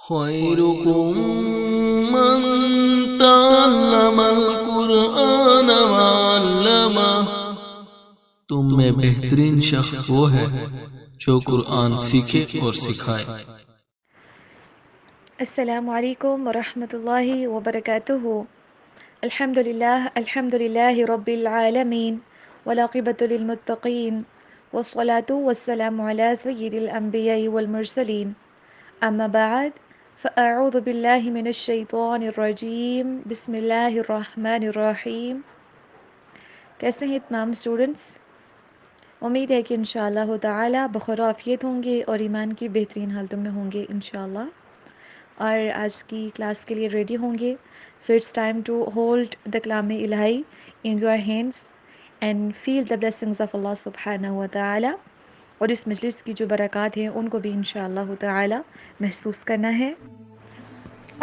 خيركم من تعلم القرآن وعلمه تم میں بہترین شخص وہ ہے جو قرآن سیکھے اور سکھائے۔ السلام علیکم ورحمۃ اللہ وبرکاتہ۔ الحمد للہ رب العالمین والعاقبۃ للمتقین والصلاة والسلام علی سید الانبیاء والمرسلین، اما بعد فاعوذ باللہ من الشیطان الرجیم، بسم اللہ الرحمن الرحیم۔ کیسے ہیں تمام اسٹوڈنٹس؟ امید ہے کہ انشاءاللہ تعالی بخیر و عافیت ہوں گے اور ایمان کی بہترین حالتوں میں ہوں گے انشاءاللہ، اور آج کی کلاس کے لیے ریڈی ہوں گے۔ So it's time to hold the کلام الہی in your hands and feel the blessings of Allah سبحانہ و تعالی، اور اس مجلس کی جو برکات ہیں ان کو بھی انشاءاللہ تعالی محسوس کرنا ہے۔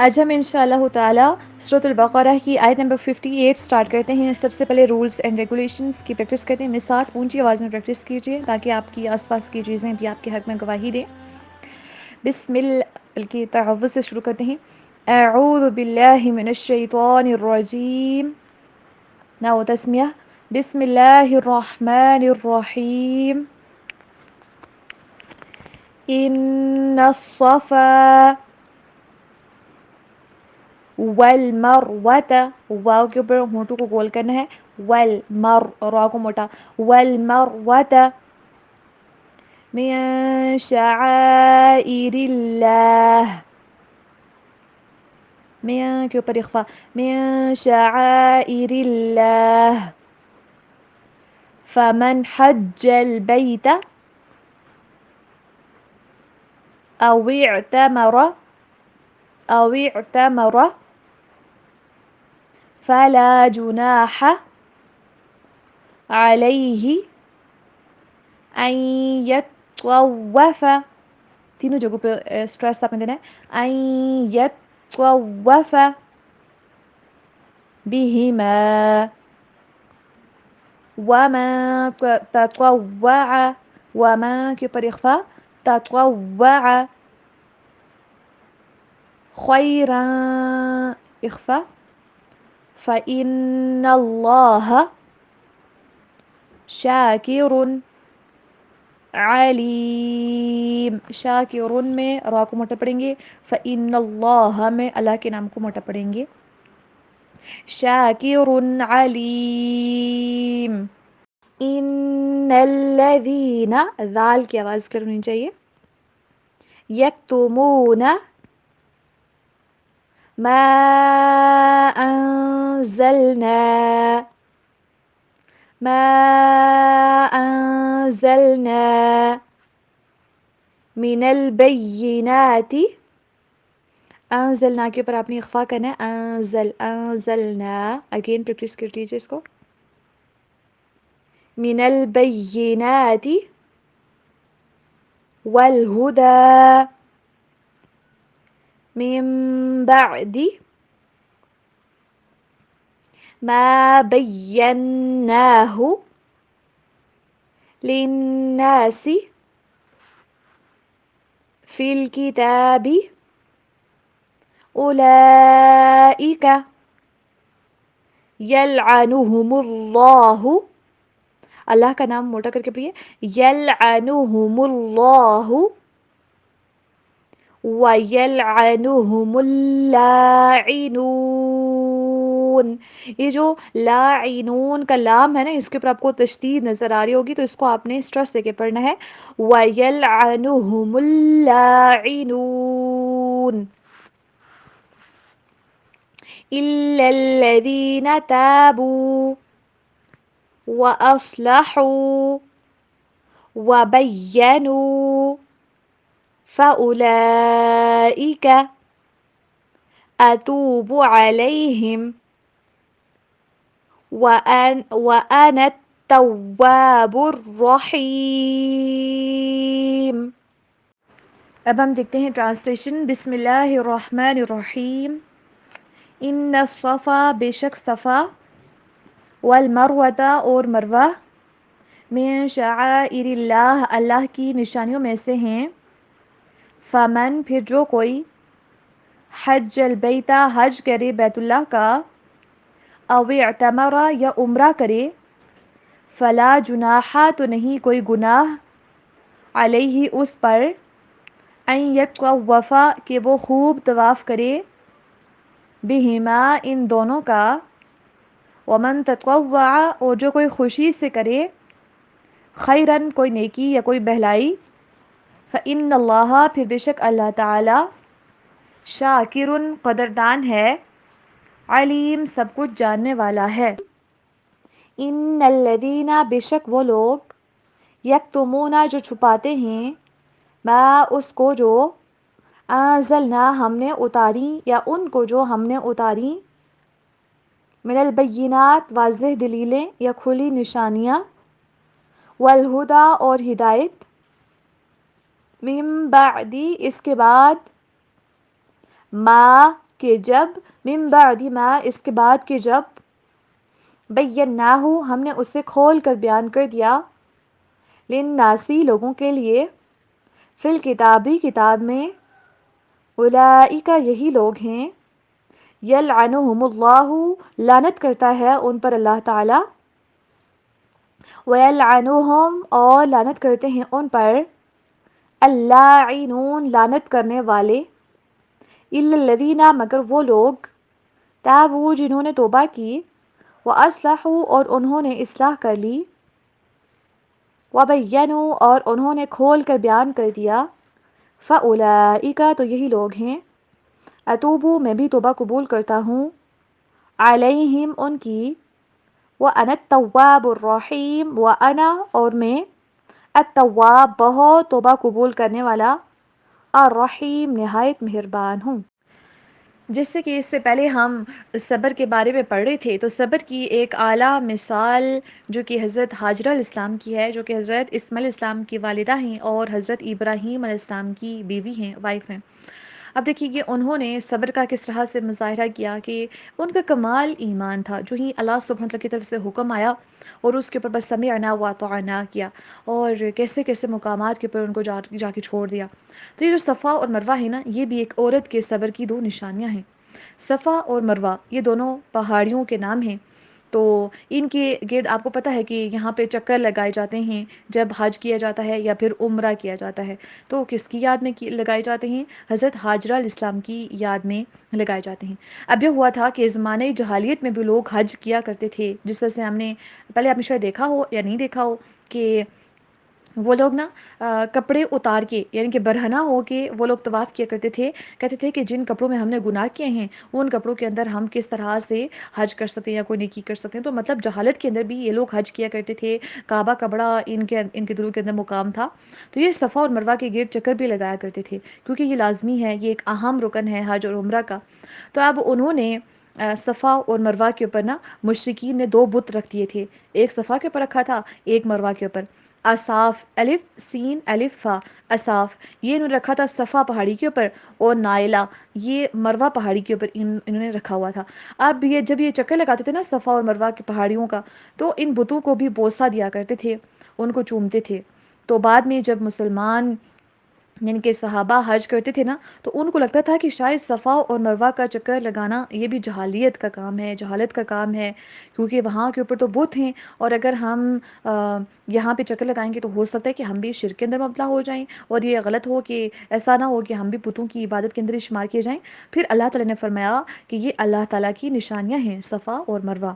آج ہم انشاءاللہ تعالی سورۃ البقرہ کی آیت نمبر 58 سٹارٹ کرتے ہیں۔ سب سے پہلے رولز اینڈ ریگولیشنز کی پریکٹس کرتے ہیں۔ میرے ساتھ اونچی آواز میں پریکٹس کیجیے تاکہ آپ کی آس پاس کی چیزیں بھی آپ کے حق میں گواہی دیں۔ بسم اللہ کی تعوذ سے شروع کرتے ہیں۔ اعوذ باللہ من الشیطان الرجیم، ناؤ تسمیہ، بسم اللہ الرحمن الرحیم۔ ان الصفا والمروۃ، واو کے اوپر ہونٹوں کو گول کرنا ہے، را کو موٹا، والمروۃ من شعائر اللہ، من کے اوپر اخفا، من شعائر اللہ، فمن حج البیت او اعتمر فلا جناح علیہ ان یطوف، تینوں جگہوں پہ اسٹریس آپ نے دینا ہے، ان یطوف بہما، وما تطوع، وما کے اوپر اخفا، تطوع خیرا اخفا، فإن اللہ شاکر علیم، شاکر میں را کو موٹا پڑیں گے، فإن اللہ میں اللہ کے نام کو موٹا پڑیں گے، شاکر علیم۔ ان الذین، ذال کی آواز کلیئر ہونی چاہیے، یکتمون ما انزلنا من البینات، انزلنا کے اوپر آپ نے اخفا کرنا ہے، انزلنا، اگین پریکٹس کر لیجیے اس کو، من البینات والہدی من بعد ما بیناہ للناس فی الکتاب اولئک یلعنہم اللہ، اللہ کا نام موٹا کر کے پڑھیے، یلعنہم اللہ وَيَلْعَنُهُمُ اللاعنون۔ یہ جو لاعنون کا لام ہے نا، اس کے اوپر آپ کو تشدید نظر آ رہی ہوگی، تو اس کو آپ نے اسٹریس دے کے پڑھنا ہے، وَيَلْعَنُهُمُ اللاعنون إِلَّا الَّذِينَ تَابُوا وَأَصْلَحُوا وَبَيَّنُوا فَأُولَئِكَ أَتُوبُ عَلَيْهِمْ وَأَنَا التَّوَّابُ الرَّحِيمُ۔ اب ہم دیکھتے ہیں ٹرانسلیشن۔ بسم اللہ الرحمن الرحیم۔ ان الصفا، بے شک صفا، والمروۃ اور مروہ، من شعائر اللہ، اللہ کی نشانیوں میں سے ہیں، فمن پھر جو کوئی، حج البیتا حج کرے بیت اللہ کا، او اعتمر یا عمرہ کرے، فلا جناح تو نہیں کوئی گناہ، علیہ اس پر، ان یطوف کہ وہ خوب طواف کرے، بہما ان دونوں کا، ومن تطوع اور جو کوئی خوشی سے کرے، خیرن کوئی نیکی یا کوئی بہلائی، فإن اللہ پھر بے شک اللہ تعالی، شاکرن قدردان ہے، علیم سب کچھ جاننے والا ہے۔ ان الذین بے شک وہ لوگ، یکتمون جو چھپاتے ہیں، ما اس کو جو، انزلنا ہم نے اتاری یا ان کو جو ہم نے اتاری، من البینات واضح دلیلیں یا کھلی نشانیاں، والہدا اور ہدایت، من بعدی اس کے بعد، ما کہ جب، من بعد ما اس کے بعد کہ جب، بیناہ ہم نے اسے کھول کر بیان کر دیا، للناسی لوگوں کے لیے، فی الکتابی کتاب میں، اولئک یہی لوگ ہیں، یلعنہم اللہ لعنت کرتا ہے ان پر اللہ تعالی، ویلعنہم اور لعنت کرتے ہیں ان پر، اللاعنون لعنت کرنے والے، الا الذین مگر وہ لوگ، تابوا جنہوں نے توبہ کی، واصلحوا اور انہوں نے اصلاح کر لی، وبینوا اور انہوں نے کھول کر بیان کر دیا، فاولئک تو یہی لوگ ہیں، اتوبو میں بھی توبہ قبول کرتا ہوں، علیہم ان کی، وانا التواب الرحیم وانا اور میں، التواب بہت توبہ قبول کرنے والا، الرحیم نہایت مہربان ہوں۔ جیسے کہ اس سے پہلے ہم صبر کے بارے میں پڑھ رہے تھے، تو صبر کی ایک اعلیٰ مثال جو کہ حضرت حاجرہ علیہ السلام کی ہے، جو کہ حضرت اسماعیل علیہ السلام کی والدہ ہیں اور حضرت ابراہیم علیہ السلام کی بیوی ہیں، وائف ہیں۔ اب دیکھیے کہ انہوں نے صبر کا کس طرح سے مظاہرہ کیا کہ ان کا کمال ایمان تھا، جو ہی اللہ سبحانہ وتعالیٰ کی طرف سے حکم آیا اور اس کے اوپر بس سمعنا واطعنا کیا، اور کیسے کیسے مقامات کے اوپر ان کو جا کے چھوڑ دیا۔ تو یہ جو صفا اور مروہ ہے نا، یہ بھی ایک عورت کے صبر کی دو نشانیاں ہیں۔ صفا اور مروہ یہ دونوں پہاڑیوں کے نام ہیں، تو ان کے گرد آپ کو پتہ ہے کہ یہاں پہ چکر لگائے جاتے ہیں جب حج کیا جاتا ہے یا پھر عمرہ کیا جاتا ہے، تو کس کی یاد میں لگائے جاتے ہیں؟ حضرت حاجرہ علیہ السلام کی یاد میں لگائے جاتے ہیں۔ اب یہ ہوا تھا کہ زمانۂ جہالیت میں بھی لوگ حج کیا کرتے تھے، جس طرح سے ہم نے پہلے آپ نے شاید دیکھا ہو یا نہیں دیکھا ہو کہ وہ لوگ نا کپڑے اتار کے، یعنی کہ برہنہ ہو کے وہ لوگ طواف کیا کرتے تھے، کہتے تھے کہ جن کپڑوں میں ہم نے گناہ کیے ہیں ان کپڑوں کے اندر ہم کس طرح سے حج کر سکتے ہیں یا کوئی نیکی کر سکتے ہیں۔ تو مطلب جہالت کے اندر بھی یہ لوگ حج کیا کرتے تھے، کعبہ کا بڑا ان کے دلوں کے اندر مقام تھا، تو یہ صفا اور مروہ کے گرد چکر بھی لگایا کرتے تھے، کیونکہ یہ لازمی ہے، یہ ایک اہم رکن ہے حج اور عمرہ کا۔ تو اب انہوں نے صفا اور مروہ کے اوپر نا مشرکین نے دو بت رکھ دیے تھے، ایک صفا کے اوپر رکھا تھا، ایک مروہ کے اوپر۔ اصاف الف سین الف فا، اصاف یہ انہوں نے رکھا تھا صفا پہاڑی کے اوپر، اور نائلہ یہ مروہ پہاڑی کے اوپر انہوں نے رکھا ہوا تھا۔ اب یہ جب یہ چکر لگاتے تھے نا صفا اور مروہ کی پہاڑیوں کا، تو ان بتوں کو بھی بوسہ دیا کرتے تھے، ان کو چومتے تھے۔ تو بعد میں جب مسلمان یعنی کہ صحابہ حج کرتے تھے نا، تو ان کو لگتا تھا کہ شاید صفا اور مروہ کا چکر لگانا یہ بھی جہالیت کا کام ہے، جہالت کا کام ہے، کیونکہ وہاں کے اوپر تو بت ہیں، اور اگر ہم یہاں پہ چکر لگائیں گے تو ہو سکتا ہے کہ ہم بھی شرک کے اندر مبتلا ہو جائیں، اور یہ غلط ہو کہ ایسا نہ ہو کہ ہم بھی بتوں کی عبادت کے اندر ہی شمار کیے جائیں۔ پھر اللہ تعالیٰ نے فرمایا کہ یہ اللہ تعالیٰ کی نشانیاں ہیں صفا اور مروہ،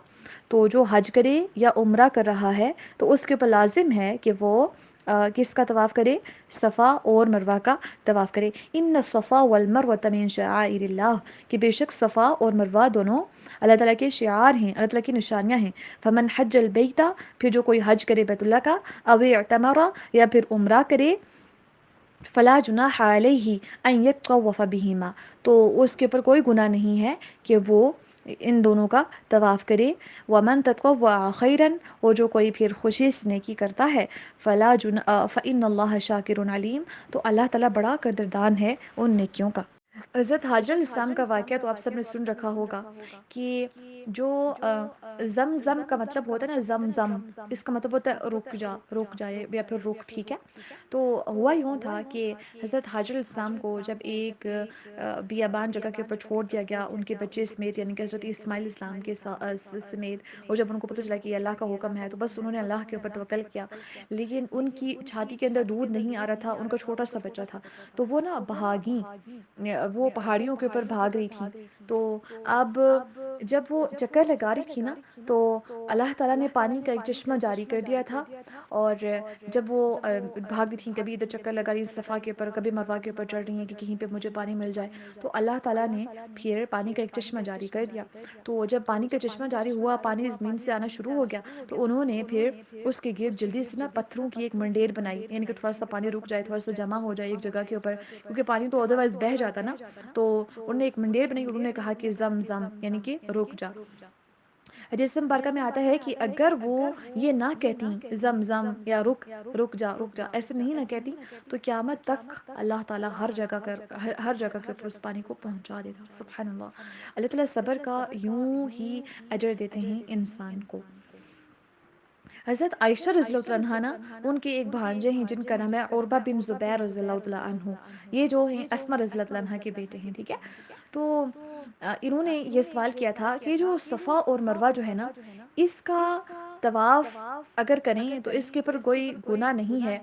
تو جو حج کرے یا عمرہ کر رہا ہے تو اس کے اوپر لازم ہے کہ وہ کس کا طواف کرے؟ صفا اور مروہ کا طواف کرے۔ ان الصفا والمروۃ من شعائر اللہ، کہ بے شک صفا اور مروہ دونوں اللہ تعالیٰ کے شعار ہیں، اللہ تعالیٰ کی نشانیاں ہیں۔ فمن حج البیت، پھر جو کوئی حج کرے بیت اللہ کا، او اعتمر یا پھر عمرہ کرے، فلا جناح علیہ ان یطوف بہما، تو اس کے اوپر کوئی گناہ نہیں ہے کہ وہ ان دونوں کا طواف کرے۔ ومن تطوع خیرا، اور جو کوئی پھر خوشی سے نیکی کرتا ہے، فلا فإن اللہ شاکر علیم، تو اللہ تعالیٰ بڑا قدردان ہے ان نیکیوں کا۔ حضرت حاجر علیہ السلام کا واقعہ تو آپ سب نے سن رکھا ہوگا کہ جو زم زم کا مطلب ہوتا ہے نا، زم زم اس کا مطلب ہوتا ہے رک جا، رک جائے یا پھر رک، ٹھیک ہے. تو ہوا یوں تھا کہ حضرت حاجر علیہ السلام کو جب ایک بیابان جگہ کے اوپر چھوڑ دیا گیا ان کے بچے سمیت، یعنی کہ حضرت اسماعیل علیہ السلام کے سمیت، اور جب ان کو پتہ چلا کہ یہ اللہ کا حکم ہے تو بس انہوں نے اللہ کے اوپر توکل کیا. لیکن ان کی چھاتی کے اندر دودھ نہیں آ رہا تھا، ان کا چھوٹا سا بچہ تھا. تو وہ نا بھاگی، وہ پہاڑیوں کے اوپر بھاگ رہی تھی. تو اب جب وہ چکر لگا رہی تھی نا، تو اللہ تعالیٰ نے پانی کا ایک چشمہ جاری کر دیا تھا. اور جب وہ بھاگ رہی تھیں، کبھی ادھر چکر لگا رہی صفا کے اوپر، کبھی مروا کے اوپر چڑھ رہی ہیں کہ کہیں پہ مجھے پانی مل جائے، تو اللہ تعالیٰ نے پھر پانی کا ایک چشمہ جاری کر دیا. تو جب پانی کا چشمہ جاری ہوا، پانی زمین سے آنا شروع ہو گیا، تو انہوں نے پھر اس کے گرد جلدی سے نا پتھروں کی ایک منڈیر بنائی، یعنی کہ تھوڑا سا پانی رک جائے، تھوڑا سا جمع ہو جائے ایک جگہ کے اوپر، کیونکہ پانی تو ادروائز بہہ جاتا نا. تو انہوں نے ایک منڈیر بنائی، انہوں نے کہا کہ زم زم یعنی کہ رک جا. حدیث مبارکہ میں آتا ہے کہ اگر وہ یہ نہ کہتی زم زم یا رک، رک جا، رک جا، ایسے نہیں نہ کہتی، تو قیامت تک اللہ تعالیٰ ہر جگہ کے اوپر اس پانی کو پہنچا دیتا. سبحان اللہ. اللہ تعالیٰ صبر کا یوں ہی اجر دیتے ہیں انسان کو. حضرت عائشہ رضی اللہ عنہا نا، ان کے ایک بھانجے ہیں جن کا نام ہے عربہ بن زبیر رضی اللہ تعالیٰ عنہ. یہ جو ہیں اسما رضی اللہ عنہا کے بیٹے ہیں، ٹھیک ہے. تو انہوں نے یہ سوال کیا تھا کہ جو صفا اور مروہ جو ہے نا، اس کا طواف اگر کریں تو اس کے اوپر کوئی گناہ نہیں ہے.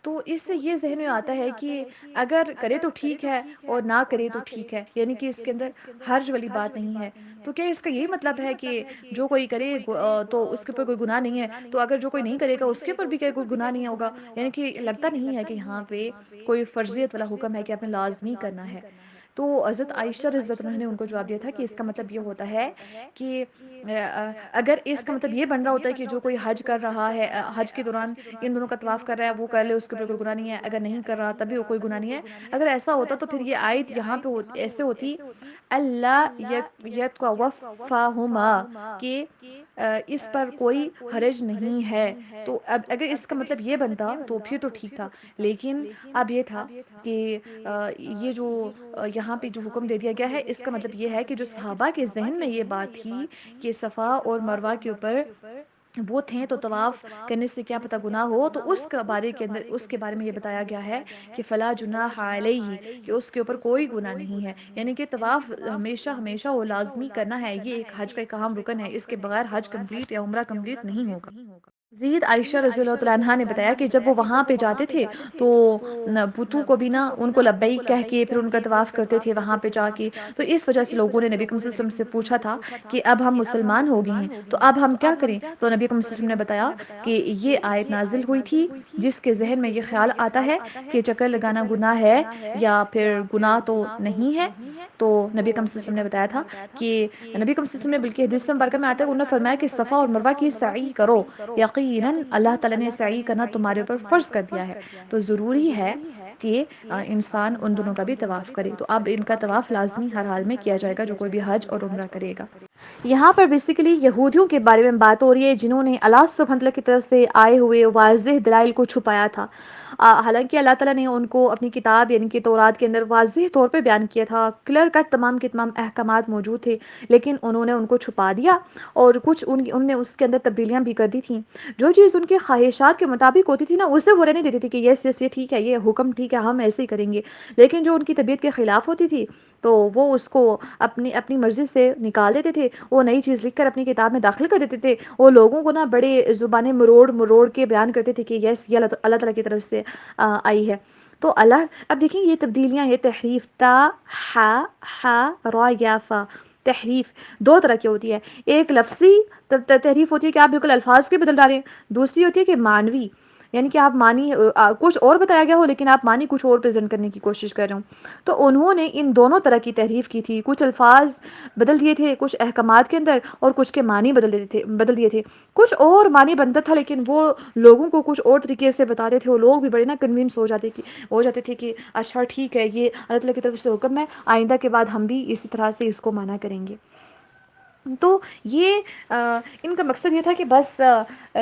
تو اس سے یہ ذہن میں آتا ہے کہ اگر کرے تو ٹھیک ہے اور نہ کرے تو ٹھیک ہے، یعنی کہ اس کے اندر حرج والی بات نہیں ہے. تو کیا اس کا یہی مطلب ہے کہ جو کوئی کرے تو اس کے اوپر کوئی گناہ نہیں ہے، تو اگر جو کوئی نہیں کرے گا اس کے اوپر بھی کوئی گناہ نہیں ہوگا؟ یعنی کہ لگتا نہیں ہے کہ یہاں پہ کوئی فرضیت والا حکم ہے کہ آپ نے لازمی کرنا ہے. تو حضرت عائشہ رضی اللہ عنہا نے ان کو جواب دیا تھا کہ اس کا مطلب یہ ہوتا ہے کہ اگر اس کا مطلب یہ بن رہا ہوتا ہے کہ جو کوئی حج کر رہا ہے، حج کے دوران ان دونوں کا طواف کر رہا ہے، وہ کر لے، اس کے اوپر کوئی گناہ نہیں ہے. اگر نہیں کر رہا تب بھی کوئی گناہ نہیں ہے. اگر ایسا ہوتا تو پھر یہ آیت یہاں پہ ایسے ہوتی اللہ یطوفہما، کہ اس پر کوئی حرج نہیں ہے. تو اب اگر اس کا مطلب یہ بنتا تو پھر تو ٹھیک تھا. لیکن اب یہ تھا کہ یہ جو یہاں پہ جو حکم دے دیا گیا ہے، اس کا مطلب یہ ہے کہ جو صحابہ کے ذہن میں یہ بات تھی کہ صفا اور مروہ کے اوپر وہ تھے تو طواف کرنے سے کیا پتہ گناہ ہو، تو اس کے بارے میں یہ بتایا گیا ہے کہ فلا جناح علیہ، کہ اس کے اوپر کوئی گناہ نہیں ہے. یعنی کہ طواف ہمیشہ ہمیشہ وہ لازمی کرنا ہے. یہ ایک حج کا ایک اہم رکن ہے، اس کے بغیر حج کمپلیٹ یا عمرہ کمپلیٹ نہیں ہوگا. زید عائشہ رضی اللہ عنہا نے بتایا کہ جب وہ وہاں پہ جاتے تھے تو بتوں کو بھی نا ان کو لبیک کہہ کے پھر ان کا طواف کرتے تھے وہاں پہ جا کے. تو اس وجہ سے لوگوں نے نبی صلی اللہ علیہ وسلم سے پوچھا تھا کہ اب ہم مسلمان ہو گئے ہیں تو اب ہم کیا کریں؟ تو نبی صلی اللہ علیہ وسلم نے بتایا کہ یہ آیت نازل ہوئی تھی جس کے ذہن میں یہ خیال آتا ہے کہ چکر لگانا گناہ ہے یا پھر گناہ تو نہیں ہے. تو نبی صلی اللہ علیہ وسلم نے بتایا تھا کہ نبی صلی اللہ علیہ وسلم نے بلکہ حدیث مبارکہ میں آتا ہے انہوں نے فرمایا کہ صفا اور مروہ کی سعی کرو، یقیناً اللہ تعالیٰ نے سعی کرنا تمہارے اوپر فرض کر دیا ہے. تو ضروری ہے کہ انسان ان دونوں کا بھی طواف کرے. تو اب ان کا طواف لازمی ہر حال میں کیا جائے گا جو کوئی بھی حج اور عمرہ کرے گا. یہاں پر بیسیکلی یہودیوں کے بارے میں بات ہو رہی ہے جنہوں نے اللہ سبحانہ وتعالیٰ کی طرف سے آئے ہوئے واضح دلائل کو چھپایا تھا. حالانکہ اللہ تعالیٰ نے ان کو اپنی کتاب یعنی کہ تورات کے اندر واضح طور پہ بیان کیا تھا، کلیئر کٹ تمام کے تمام احکامات موجود تھے، لیکن انہوں نے ان کو چھپا دیا اور کچھ ان نے اس کے اندر تبدیلیاں بھی کر دی تھیں. جو چیز ان کے خواہشات کے مطابق ہوتی تھی نا اسے وہ رہنے دیتی تھی کہ یس یس یہ ٹھیک ہے، یہ حکم ٹھیک ہے، ہم ایسے ہی کریں گے. لیکن جو ان کی طبیعت کے خلاف ہوتی تھی تو وہ اس کو اپنی مرضی سے نکال دیتے تھے. وہ نئی چیز لکھ کر اپنی کتاب میں داخل کر دیتے تھے. وہ لوگوں کو نا بڑے زبانیں مروڑ مروڑ کے بیان کرتے تھے کہ یس یہ اللہ تعالیٰ کی طرف سے آئی ہے. تو اللہ اب دیکھیں یہ تبدیلیاں، یہ تحریف، تا ہا را یا فا، تحریف دو طرح کی ہوتی ہے. ایک لفظی تحریف ہوتی ہے کہ آپ بالکل الفاظ کو بدل ڈالیں، دوسری ہوتی ہے کہ معنوی، یعنی کہ آپ معنی کچھ اور بتایا گیا ہو لیکن آپ معنی کچھ اور پریزنٹ کرنے کی کوشش کر رہے ہوں. تو انہوں نے ان دونوں طرح کی تحریف کی تھی. کچھ الفاظ بدل دیے تھے کچھ احکامات کے اندر اور کچھ کے معنی بدل دیے تھے. کچھ اور معنی بنتا تھا لیکن وہ لوگوں کو کچھ اور طریقے سے بتاتے تھے. وہ لوگ بھی بڑے نا کنونس ہو جاتے تھے کہ اچھا ٹھیک ہے یہ اللہ تعالیٰ کی طرف سے حکم ہے، آئندہ کے بعد ہم بھی اسی طرح سے اس کو مانا کریں گے. تو یہ ان کا مقصد یہ تھا کہ بس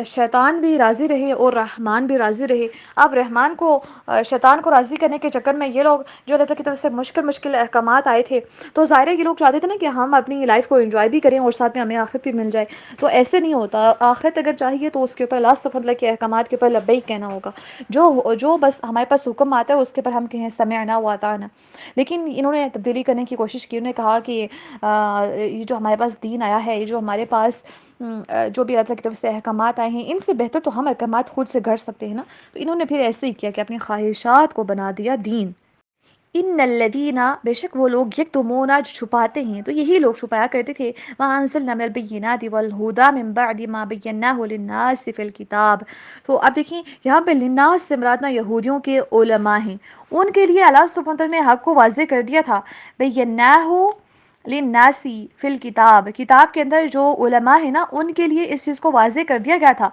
شیطان بھی راضی رہے اور رحمان بھی راضی رہے. اب رحمان کو شیطان کو راضی کرنے کے چکر میں یہ لوگ جو اللہ تعالیٰ کی طرف سے مشکل احکامات آئے تھے، تو ظاہر ہے یہ لوگ چاہتے تھے نا کہ ہم اپنی لائف کو انجوائے بھی کریں اور ساتھ میں ہمیں آخرت بھی مل جائے. تو ایسے نہیں ہوتا. آخرت اگر چاہیے تو اس کے اوپر لاسٹ اللہ کے احکامات کے اوپر لبیک کہنا ہوگا. جو بس ہمارے پاس حکم آتا ہے اس کے اوپر ہم کہیں سمعنا و اطعنا. لیکن انہوں نے تبدیلی کرنے کی کوشش کی. انہوں نے کہا کہ یہ جو ہمارے پاس دین آیا ہے، یہ جو ہمارے پاس جو بھی اللہ کی طرف سے احکامات آئے ہیں، ان سے بہتر تو ہم احکامات خود سے گھڑ سکتے ہیں نا. تو انہوں نے پھر ایسے ہی کیا کہ اپنی خواہشات کو بنا دیا دین. ان الذین، بے شک وہ لوگ، یکتمون، جو چھپاتے ہیں، تو یہی لوگ چھپایا کرتے تھے. وانزلنا من البینات والہدی من بعد ما بیناہ للناس فی الکتاب. تو اب دیکھیں یہاں پہ للناس سے مراد یہودیوں کے علماء ہیں. ان کے لیے اللہ سبحانہ وتعالی نے حق کو واضح کر دیا تھا. بیناہ للناس فی الکتاب، کتاب کے اندر جو علماء ہیں نا ان کے لیے اس چیز کو واضح کر دیا گیا تھا.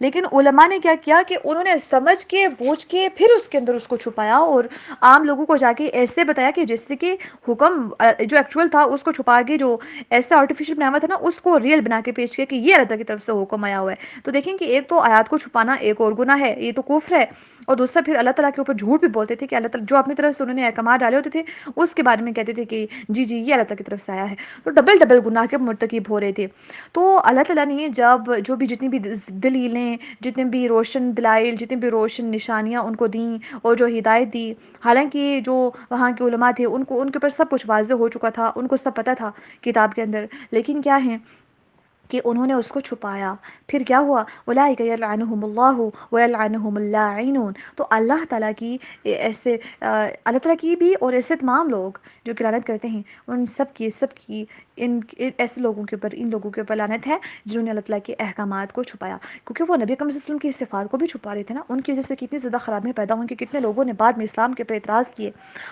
لیکن علماء نے کیا کیا کہ انہوں نے سمجھ کے بوجھ کے پھر اس کے اندر اس کو چھپایا اور عام لوگوں کو جا کے ایسے بتایا کہ جس سے کہ حکم جو ایکچوئل تھا اس کو چھپا کے جو ایسا آرٹیفیشل بنایا ہوا تھا نا اس کو ریئل بنا کے پیش کیا کہ یہ اللہ کی طرف سے حکم آیا ہوا ہے. تو دیکھیں کہ ایک تو آیات کو چھپانا ایک اور گناہ ہے، یہ تو کفر ہے. اور دوسرا پھر اللہ تعالیٰ کے اوپر جھوٹ بھی بولتے تھے کہ اللہ تعالیٰ جو اپنی طرف سے انہوں نے احکامات ڈالے ہوتے تھے اس کے بارے میں کہتے تھے کہ جی یہ اللہ تعالیٰ کی طرف سے آیا ہے. تو ڈبل گناہ کے مرتکب ہو رہے تھے. تو اللہ تعالیٰ نے جب جو بھی جتنی بھی دلیلیں، جتنے بھی روشن دلائل، جتنی بھی روشن نشانیاں ان کو دیں اور جو ہدایت دی، حالانکہ جو وہاں کے علماء تھے ان کے اوپر سب کچھ واضح ہو چکا تھا، ان کو سب پتہ تھا کتاب کے اندر، لیکن کیا ہے کہ انہوں نے اس کو چھپایا. پھر کیا ہوا؟ اولئک یلعنہم اللہ ویلعنہم اللاعنون. تو اللہ تعالیٰ کی اللہ تعالیٰ کی بھی اور ایسے تمام لوگ جو لعنت کرتے ہیں ان سب کی ان ایسے لوگوں کے اوپر، ان لوگوں کے اوپر لعنت ہے جنہوں نے اللہ تعالیٰ کے احکامات کو چھپایا. کیونکہ وہ نبی اکرم صلی اللہ علیہ وسلم کی صفات کو بھی چھپا رہے تھے نا. ان کی وجہ سے کتنی زیادہ خرابیاں پیدا ہوئیں کہ کتنے لوگوں نے بعد میں اسلام کے اوپر اعتراض کیے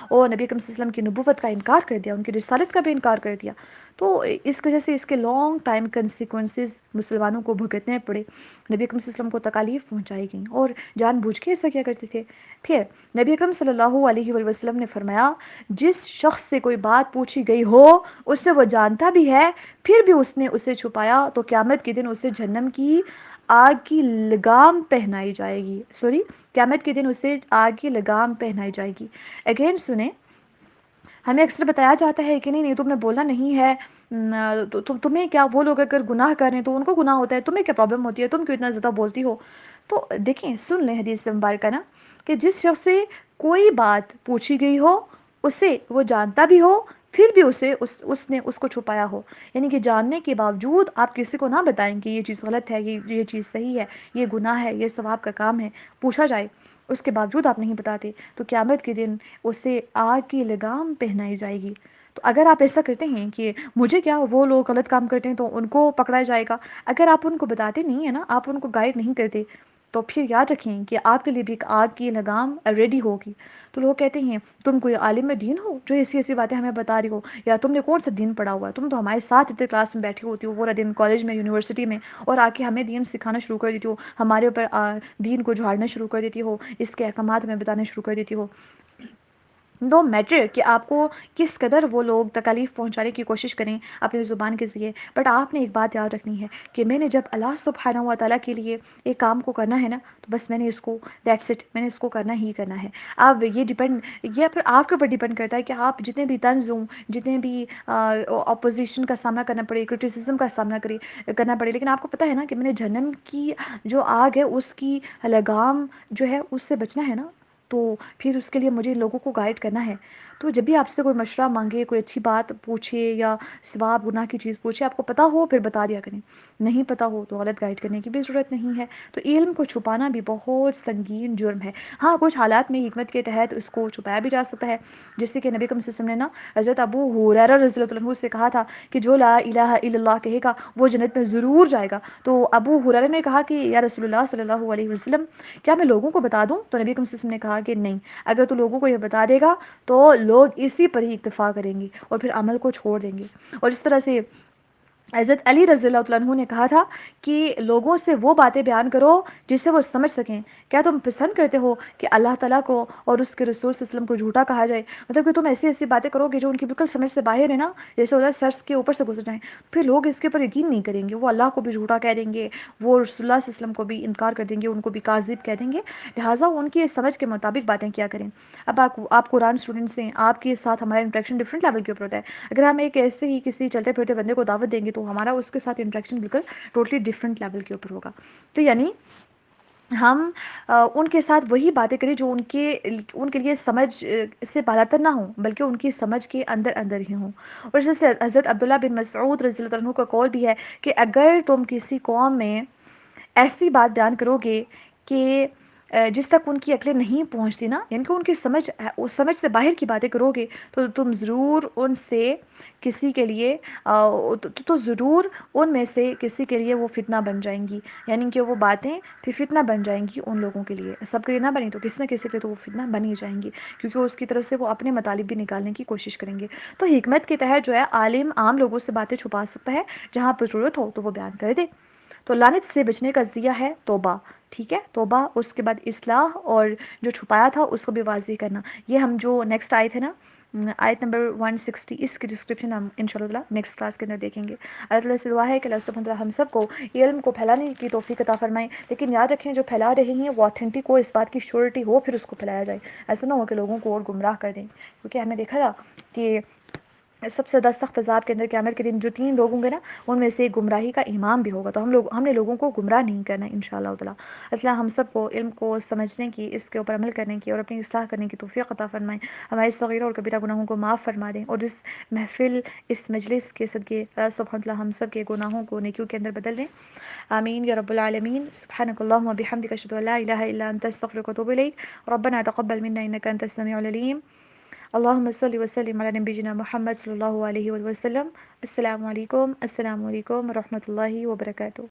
اور نبی اکرم صلی اللہ علیہ وسلم کی نبوت کا انکار کر دیا، ان کی رسالت کا بھی انکار کر دیا. تو اس وجہ سے اس کے لانگ ٹائم کنسیکوینسز مسلمانوں کو بھگتنے پڑے. نبی اکرم صلی اللہ علیہ وسلم کو تکالیف پہنچائی گئیں اور جان بوجھ کے ایسا کیا کرتے تھے. پھر نبی اکرم صلی اللہ علیہ وآلہ وسلم نے فرمایا جس شخص سے کوئی بات پوچھی گئی ہو اس سے وہ جانتا بھی ہے پھر بھی اس نے اسے چھپایا تو قیامت کے دن اسے جہنم کی آگ کی لگام پہنائی جائے گی. قیامت کے دن اسے آگ کی لگام پہنائی جائے گی. اگین سنیں، ہمیں اکثر بتایا جاتا ہے کہ نہیں تم نے بولنا نہیں ہے، تمہیں کیا، وہ لوگ اگر گناہ کر رہے ہیں تو ان کو گناہ ہوتا ہے، تمہیں کیا پرابلم ہوتی ہے، تم کیوں اتنا زیادہ بولتی ہو. تو دیکھیں سن لیں حدیث مبارکہ نا کہ جس شخص سے کوئی بات پوچھی گئی ہو اسے وہ جانتا بھی ہو پھر بھی اس نے اس کو چھپایا ہو. یعنی کہ جاننے کے باوجود آپ کسی کو نہ بتائیں کہ یہ چیز غلط ہے، یہ چیز صحیح ہے، یہ گناہ ہے، یہ ثواب کا کام ہے، پوچھا جائے اس کے باوجود آپ نہیں بتاتے تو قیامت کے دن اسے آگ کی لگام پہنائی جائے گی. تو اگر آپ ایسا کرتے ہیں کہ مجھے کیا، وہ لوگ غلط کام کرتے ہیں تو ان کو پکڑا جائے گا، اگر آپ ان کو بتاتے نہیں ہیں نا، آپ ان کو گائیڈ نہیں کرتے تو پھر یاد رکھیں کہ آپ کے لیے بھی ایک آگ کی لگام ریڈی ہوگی. تو لوگ کہتے ہیں تم کوئی عالم دین ہو جو ایسی باتیں ہمیں بتا رہی ہو، یا تم نے کون سا دین پڑھا ہوا ہے، تم تو ہمارے ساتھ اتنے کلاس میں بیٹھی ہوتی ہو پورا دن کالج میں، یونیورسٹی میں، اور آ کے ہمیں دین سکھانا شروع کر دیتی ہو، ہمارے اوپر دین کو جھاڑنا شروع کر دیتی ہو، اس کے احکامات ہمیں بتانا شروع کر دیتی ہو. نو میٹر کہ آپ کو کس قدر وہ لوگ تکلیف پہنچانے کی کوشش کریں اپنی زبان کے ذریعے، بٹ آپ نے ایک بات یاد رکھنی ہے کہ میں نے جب اللہ سبحانہ و تعالیٰ کے لیے ایک کام کو کرنا ہے نا تو بس میں نے اس کو دیٹس اٹ، میں نے اس کو کرنا ہی کرنا ہے. اب یہ پھر آپ کے اوپر ڈیپینڈ کرتا ہے کہ آپ جتنے بھی طنز ہوں، جتنے بھی اپوزیشن کا سامنا کرنا پڑے، کرٹیسزم کا سامنا کرنا پڑے، لیکن آپ کو پتہ ہے نا کہ میں نے جہنم کی جو آگ ہے اس کی لگام جو ہے اس سے بچنا ہے نا، تو پھر اس کے لیے مجھے لوگوں کو گائیڈ کرنا ہے. تو جب بھی آپ سے کوئی مشورہ مانگے، کوئی اچھی بات پوچھے یا ثواب گناہ کی چیز پوچھے، آپ کو پتہ ہو پھر بتا دیا کریں، نہیں پتہ ہو تو غلط گائیڈ کرنے کی بھی ضرورت نہیں ہے. تو علم کو چھپانا بھی بہت سنگین جرم ہے. ہاں کچھ حالات میں حکمت کے تحت اس کو چھپایا بھی جا سکتا ہے، جس سے کہ نبی صلی اللہ علیہ وسلم نے نا حضرت ابو ہریرہ رضی اللہ عنہ سے کہا تھا کہ جو لا الہ الا اللہ کہے گا وہ جنت میں ضرور جائے گا. تو ابو ہریرہ نے کہا کہ یا رسول اللہ صلی اللہ علیہ وسلم کیا میں لوگوں کو بتا دوں؟ تو نبی صلی اللہ علیہ وسلم نے کہا کہ نہیں، اگر تو لوگوں کو یہ بتا دے گا تو لوگ اسی پر ہی اکتفا کریں گے اور پھر عمل کو چھوڑ دیں گے. اور اس طرح سے حضرت علی رضی اللہ عنہ نے کہا تھا کہ لوگوں سے وہ باتیں بیان کرو جس سے وہ سمجھ سکیں. کیا تم پسند کرتے ہو کہ اللہ تعالیٰ کو اور اس کے رسول صلی اللہ علیہ وسلم کو جھوٹا کہا جائے؟ مطلب کہ تم ایسی ایسی باتیں کرو گے جو ان کی بالکل سمجھ سے باہر ہے نا، جیسے ادھر سر کے اوپر سے گزر جائیں، پھر لوگ اس کے اوپر یقین نہیں کریں گے، وہ اللہ کو بھی جھوٹا کہہ دیں گے، وہ رسول اللہ صلی اللہ علیہ وسلم کو بھی انکار کر دیں گے، ان کو بھی کاذب کہہ دیں گے. لہٰذا ان کی سمجھ کے مطابق باتیں کیا کریں. اب آپ قرآن اسٹوڈنٹس ہیں، آپ کے ساتھ ہمارا انٹریکشن ڈفرینٹ لیول کے اوپر ہوتا ہے. اگر ہم ایک ایسے ہی کسی چلتے پھرتے بندے کو دعوت دیں گے تو ہمارا اس کے ساتھ انٹریکشن بالکل ٹوٹلی ڈفرینٹ لیول کے اوپر ہوگا. تو یعنی ہم ان کے ساتھ وہی باتیں کریں جو ان کے لیے سمجھ سے بالاتر نہ ہوں، بلکہ ان کی سمجھ کے اندر اندر ہی ہوں. اور جیسے حضرت عبداللہ بن مسعود رضی اللہ عنہ کا قول بھی ہے کہ اگر تم کسی قوم میں ایسی بات بیان کرو گے کہ جس تک ان کی عقلیں نہیں پہنچتی نا، یعنی کہ ان کی سمجھ سے باہر کی باتیں کرو گے تو تم ضرور ان سے کسی کے لیے تو ضرور ان میں سے کسی کے لیے وہ فتنہ بن جائیں گی. یعنی کہ وہ باتیں پھر فتنہ بن جائیں گی ان لوگوں کے لیے. سب کے لیے نہ بنی تو کسی نہ کسی کے لیے تو وہ فتنہ بن ہی جائیں گی، کیونکہ اس کی طرف سے وہ اپنے مطالب بھی نکالنے کی کوشش کریں گے. تو حکمت کے تحت جو ہے عالم عام لوگوں سے باتیں چھپا سکتا ہے، جہاں پر ضرورت ہو تو وہ بیان کر دے. تو لعنت سے بچنے کا ذریعہ ہے توبہ. ٹھیک ہے، توبہ، اس کے بعد اصلاح، اور جو چھپایا تھا اس کو بھی واضح کرنا. یہ ہم جو نیکسٹ آیت ہے نا، آیت نمبر 160، اس کی ڈسکرپشن ہم انشاءاللہ نیکسٹ کلاس کے اندر دیکھیں گے. اللہ تعالیٰ سے دعا ہے کہ اللہ سبحانہ وتعالیٰ ہم سب کو علم کو پھیلانے کی توفیق عطا فرمائیں. لیکن یاد رکھیں جو پھیلا رہے ہیں وہ آتھینٹک ہو، اس بات کی شیورٹی ہو، پھر اس کو پھیلایا جائے. ایسا نہ ہو کہ لوگوں کو اور گمراہ کر دیں. کیونکہ ہم نے دیکھا تھا کہ سب سے زیادہ سخت عذاب کے اندر قیامت کے دن جو 3 لوگ ہوں گے نا، ان میں سے ایک گمراہی کا امام بھی ہوگا. تو ہم نے لوگوں کو گمراہ نہیں کرنا انشاءاللہ تعالیٰ. اللہ ہم سب کو علم کو سمجھنے کی، اس کے اوپر عمل کرنے کی اور اپنی اصلاح کرنے کی توفیق عطا فرمائیں. ہمارے صغیرہ اور کبیرہ گناہوں کو معاف فرما دیں، اور اس محفل، اس مجلس کے صدقے اللہ سبحانہ وتعالیٰ ہم سب کے گناہوں کو نیکیوں کے اندر بدل دیں. آمین یا رب العالمین. سبحانک اللہم و بحمدک، اشہد ان لا الہ الا انت، استغفرک و اتوب الیک. ربنا تقبل منا انک انت السمیع العلیم. اللہم صلی وسلم علی نبینا محمد صلی اللہ علیہ وسلم. السلام علیکم و رحمۃ اللہ وبرکاتہ.